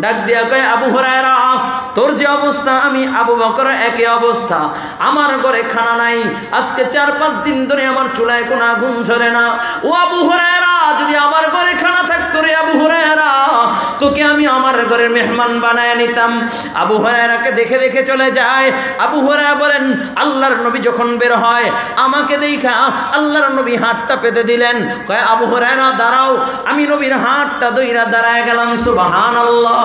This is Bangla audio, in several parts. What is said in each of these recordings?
ডাক দিয়া কয় আবু হুরায়রা তোর যে অবস্থা আমি আবু বকর একই অবস্থা, আমার ঘরে খানা নাই, আজকে 4-5 দিন ধরে আমার চুলায় কোনো আগুন জ্বলে না। ও আবু হুরায়রা যদি আমার ঘরে খানা থাকতো রে আবু হুরায়রা, তোকে আমি আমার ঘরের মেহমান বানায় নিতাম। আবু হুরায়রাকে দেখে দেখে চলে যায়। আবু হুরায়রা বলেন আল্লাহর নবী যখন বের হয় আমাকে দেখা আল্লাহর নবী হাতটা পেতে দিলেন, কয় আবু হুরায়রা দাঁড়াও। আমি নবীর হাতটা ধইরা দাঁড়ায় গেলাম। সুবহানাল্লাহ,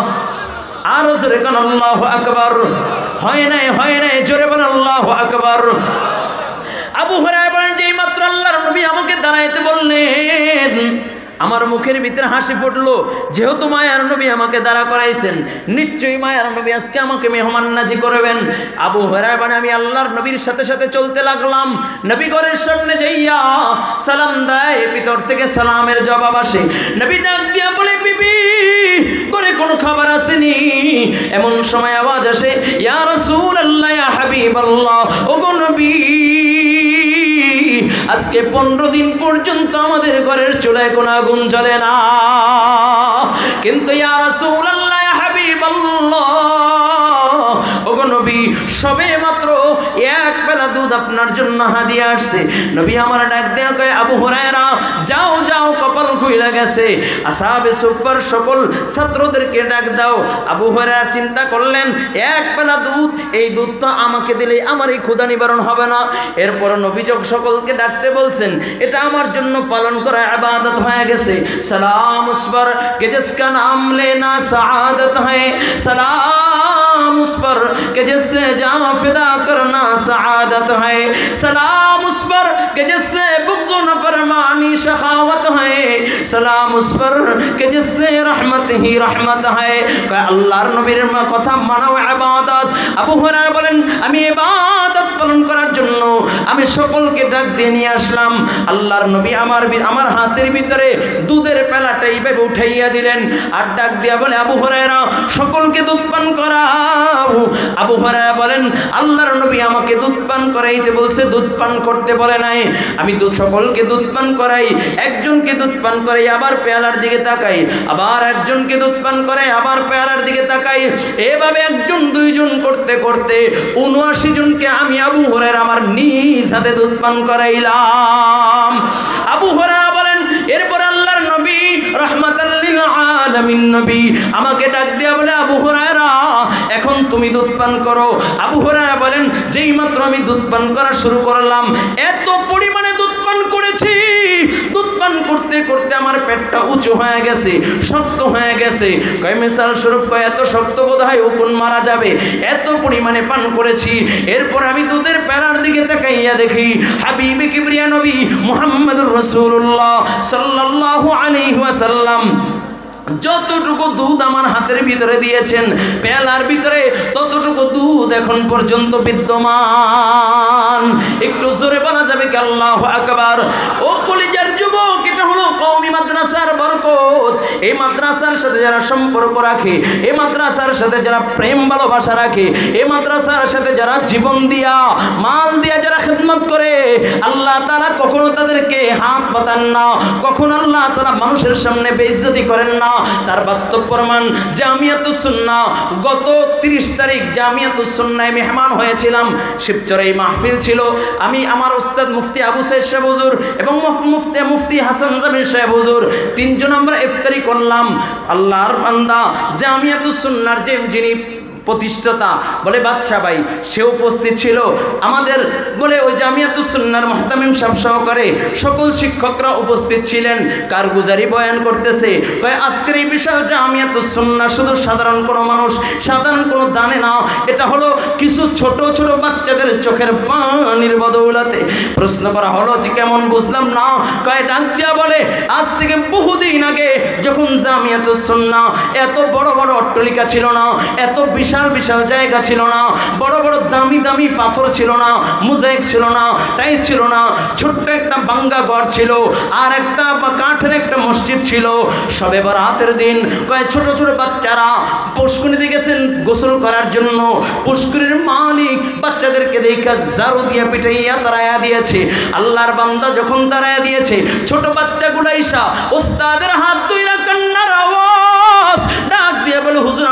আরো জোরে কোন আল্লাহু আকবার। হয় নাই জোরে বলেন আল্লাহু আকবার। আবু হুরায়রা বলেন যেই মাত্র আল্লাহর নবী আমাকে দাঁড়াইতে বললেন আমার মুখের ভিতরে হাসি ফুটলো, যেহেতু মায়ার নবী আমাকে দাঁড়া করাইছেন, নিশ্চয়ই মায়ার নবী আজকে আমাকে মেহমাননাজি করবেন। আবু হুরায়রা বলেন আমি আল্লাহর নবীর সাথে সাথে চলতে লাগলাম। নবী ঘরের সামনে যাইয়া সালাম দেয়, ভিতর থেকে সালামের জবাব আসে। নবী ডাক দিয়া বলে বিবি ঘরে কোনো খাবার আসেনি। এমন সময় আওয়াজ আসে ইয়া রাসূলুল্লাহ ইয়া হাবিবাল্লাহ, ওগো নবী আজকে 15 দিন পর্যন্ত আমাদের ঘরের চুলায় কোনো আগুন জ্বলে না, কিন্তু ইয়া রাসূলুল্লাহ ইয়া হাবিবাল্লাহ, ওগো নবী সবে মাত্র 1 বেলা দুধ আপনার জন্য হাদিয়া আসছে। নবী আমার ডাক দেয়া কয় আবু হুরায়রা যাও যাও, কপাল খুইলা গেছে, আসহাবে সুফফার সকল ছাত্রদেরকে ডাক দাও। আবু হুরায়রা চিন্তা করলেন 1 বেলা দুধ, এই দুধ তো আমাকে দিলে আমার এই ক্ষুধা নিবারণ হবে না। এরপর নবী সকলকে ডাকতে বলছেন, এটা আমার জন্য পালন করা ইবাদত হয়ে গেছে। সালাম উস पर कि जिसका नाम लेना सआदत है, सलाम उस पर कि जिससे जान फिदा करना सआदत है, सलाम उस पर कि जिससे बुग़्ज़ व नफ़रमानी शखावत है, सलाम उस पर कि जिससे रहमत ही रहमत है। আল্লাহর নবীর কথা মানা ইবাদত। আবু হুরায়রা বলেন আমি ইবাদত পালন করার জন্য আমি সকলকে ডাক দিয়ে নিয়ে আসলাম। আল্লাহর নবী আমার হাতের ভিতরে দুধের পেলাটা এইভাবে উঠাইয়া দিলেন আর ডাক দিয়া বলে আবু হুরায়রা সকলকে দুধ পান করাও। আবু হুরায়রা বলেন আল্লাহর নবী আমাকে দুধ পান করাইতে বলছে, দুধ পান করতে বলে নাই। আমি সকলকে দুধ পান করাই, একজনকে দুধ পান করাই আবার পেয়ালার দিকে তাকাই, আবার একজনকে দুধ পান করাই আবার পেয়ালার দিকে তাকাই, এভাবে 1 2 জন করতে করতে 79 জনকে আমি আবু হুরায়রা আমার নিজ হাতে দুধ পান করাইলাম। আবু হুরায়রা বলেন এরপর আল্লাহর নবী রাহমাতাল লিল আলামিন নবী আমাকে ডাক দিয়া বলে আবু হুরায়রা এখন তুমি দুধ পান করো। আবু হুরায়রা বলেন যেই মাত্র আমি দুধ পান করা শুরু করলাম এত পরিমাণে দুধ পান করেছি, দুধ পান করতে করতে আমার পেটটা উঁচু হয়ে গেছে, শক্ত হয়ে গেছে। কয় মিসাল স্বরূপ কয় এত শক্ত বোধ হয় উকুন মারা যাবে, এত পরিমাণে পান করেছি। এরপর আমি দুধের পেয়ালার দিকে তাকাইয়া দেখি হাবিবে কিবরিয়া নবী মুহাম্মদুর রাসূলুল্লাহ সাল্লাল্লাহু আলাইহি ওয়াসাল্লাম যতটুকু দুধ আমার হাতের ভিতরে দিয়েছেন পেয়ালার ভিতরে ততটুকু দুধ এখন পর্যন্ত বিদ্যমান। একটু জোরে বলা যাবে কি আল্লাহু আকবার। ও কলিজার যুবক, এটা হলো কওমি মাদ্রাসার বরকত। এই মাদ্রাসার সাথে যারা সম্পর্ক রাখে, এই মাদ্রাসার সাথে যারা প্রেম ভালোবাসা রাখে, এই মাদ্রাসার সাথে যারা জীবন দিয়া মাল দিয়া যারা খিদমত করে, আল্লাহ তাআলা কখনো তাদেরকে হাত পাতান না, কখনো আল্লাহ তাআলা মানুষের সামনে বেইজ্জতি করেন না। তার বাস্তব প্রমাণ জামিয়াতুস সুন্নাহ। গত 30 তারিখ জামিয়াতুস সুন্নাহে মেহমান হয়েছিলাম। শিবচরে এই মাহফিল ছিল। আমি আমার ওস্তাদ মুফতি আবু সাইদ সাহেব হুজুর এবং মুফতি হাসান জামিল সাহেব হুজুর 3 জন আমরা ইফতারি করলাম। আল্লাহর বান্দা জামিয়াতুস সুন্নাহর যিনি প্রতিষ্ঠাতা বলে বাদশা ভাই, সে উপস্থিত ছিল। আমাদের বলে ওই জামিয়াতুস সুন্নাহর মুহতামিম সাহেব সহকারে সকল শিক্ষকরা উপস্থিত ছিলেন। কারগুজারি বয়ান করতেছে, কয় আজকের এই বিশাল জামিয়াতুস সুন্নাহ শুধু সাধারণ কোনো মানুষ, সাধারণ কোনো দানে না, এটা হলো কিছু ছোট ছোট বাচ্চাদের চোখের পানির বদৌলতে। প্রশ্ন করা হলো যে কেমন, বুঝলাম না। কয় ডাক দিয়া বলে আজ থেকে বহুদিন আগে যখন জামিয়াতুস সুন্নাহ এত বড় বড় অট্টালিকা ছিল না, এত বিশাল বিশাল জায়গা ছিল না, বড় বড় দামি দামি পাথর ছিল না, মোজাইক ছিল না, টাইলস ছিল না, ছোট্ট একটা ভাঙ্গা ঘর ছিল আর একটা কাঠের একটা মসজিদ ছিল। শবে বরাতের দিন কয় ছোট ছোট বাচ্চারা পুষ্করিতে গেছেন গোসল করার জন্য। পুষ্করির মালিক বাচ্চাদেরকে দেখা ঝাড়ু দিয়ে পিটাইয়া তারাইয়া দিয়েছে। আল্লাহর বান্দা যখন তারাইয়া দিয়েছে, ছোট বাচ্চাগুলো ঈশা ওস্তাদের হাত ধইরা কান্নার আওয়াজ ডাক দিয়ে বলে হুজুর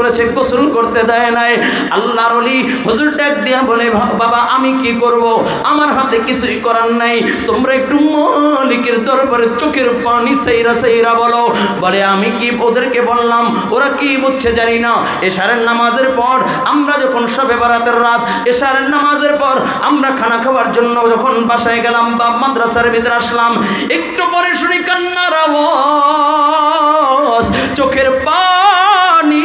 করেছে, গোসল করতে দেয় নাই। আল্লাহর ওলি হুজুর ডাক দিয়া বলে, বাবা আমি কি করব, আমার হাতে কিছুই করার নাই, তোমরা একটু মালিকের দরবারে চোখের পানি সাইরা সাইরা বলো। বলে আমি কি ওদেরকে বললাম, ওরা কি বুঝছে জানি না। এশারের নামাজের পর আমরা যখন শবে বারাতের রাত, এশারের নামাজের পর আমরা খানা খাওয়ার জন্য যখন বাসায় গেলাম বা মাদ্রাসার ভিতরে আসলাম, একটু পরে শুনি কান্নার আওয়াজ, চোখের পানি,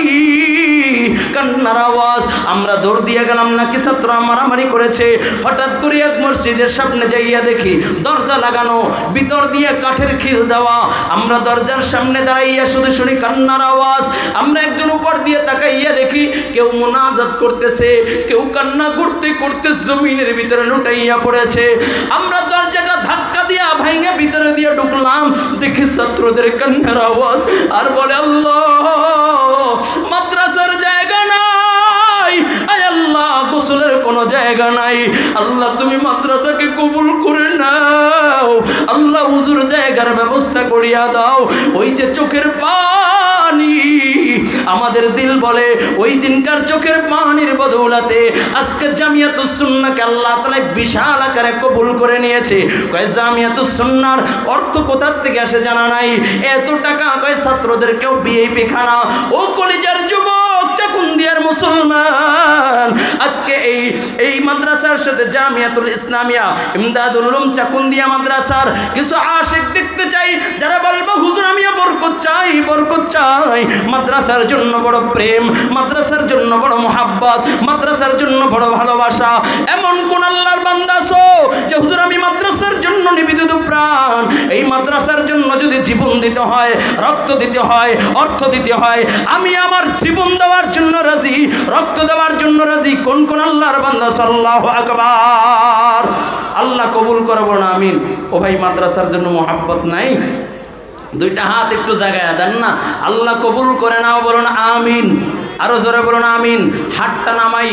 কান্নার আওয়াজ। আমরা দৌড় দিয়ে গেলাম, নাকি ছাত্ররা মারামারি করেছে। হঠাৎ করে এক মসজিদের সামনে যাইয়া দেখি দরজা লাগানো, ভিতর দিয়ে কাঠের খিল দেওয়া। আমরা দরজার সামনে দাঁড়াইয়া শুধু শুনি কান্নার আওয়াজ। আমরা একজন উপর দিয়ে তাকাইয়া দেখি কেউ মুনাজাত করতেছে, কেউ কান্না করতে করতে জমিনের ভিতরে লুটাইয়া পড়েছে। আমরা দরজাটা ধাক্কা দিয়া ভাঙে ভিতরে দিয়ে ঢুকলাম, দেখি ছাত্রদের কান্নার আওয়াজ। আর বলে আল্লাহ, মাদ্রাসার জায়গা নাই, আয় আল্লাহ গোসলের কোনো জায়গা নাই, আল্লাহ তুমি মাদ্রাসাকে কবুল করে নাও, আল্লাহ হুজুর জায়গার ব্যবস্থা করিয়া দাও। ওই যে চোখের পানি, আমাদের দিল বলে ওই দিনকার চোখের পানির বদৌলতে আজকে জামিয়াতুস সুন্নাহকে আল্লাহ তাআলা বিশাল আকারে কবুল করে নিয়েছে। কয় জামিয়াতুস সুন্নাহর অর্থ কোথা থেকে আসে জানা নাই, এত টাকা কয় ছাত্রদেরকেও ভিআইপি খানা। ও কলিজার যুবক, চাকুন্দিয়ার মুসলমান, আজকে এই মাদ্রাসার সাথে জামিয়াতুল ইসলামিয়া ইমদাদুল উলুম চাকুন্দিয়া মাদ্রাসার কিছু আশিক দেখতে চাই, যারা বলবো হুজুর আমিও বরকত চাই, বরকত চাই। মাদ্রাসার জন্য বড় প্রেম, মাদ্রাসার জন্য বড় মোহাব্বত, মাদ্রাসার জন্য বড় ভালোবাসা। এমন কোন আল্লাহর বান্দা আছো যে হুজুর আমি মাদ্রাসার জন্য নিবেদিত প্রাণ, এই মাদ্রাসার জন্য যদি জীবন দিতে হয়, রক্ত দিতে হয়, অর্থ দিতে হয়, আমি আমার জীবন দেওয়ার জন্য রাজি, রক্ত দেওয়ার জন্য রাজি। কোন কোন আল্লাহর বান্দা? আল্লাহু আকবার। আল্লাহ কবুল করে, বলুন আমিন। ও ভাই, মাদ্রাসার জন্য মোহাব্বত নাই? দুইটা হাত একটু জায়গায় দেন না। আল্লাহ কবুল করে নাও, বলুন আমিন। আরো জোরে বলুন আমিন। হাতটা নামাই।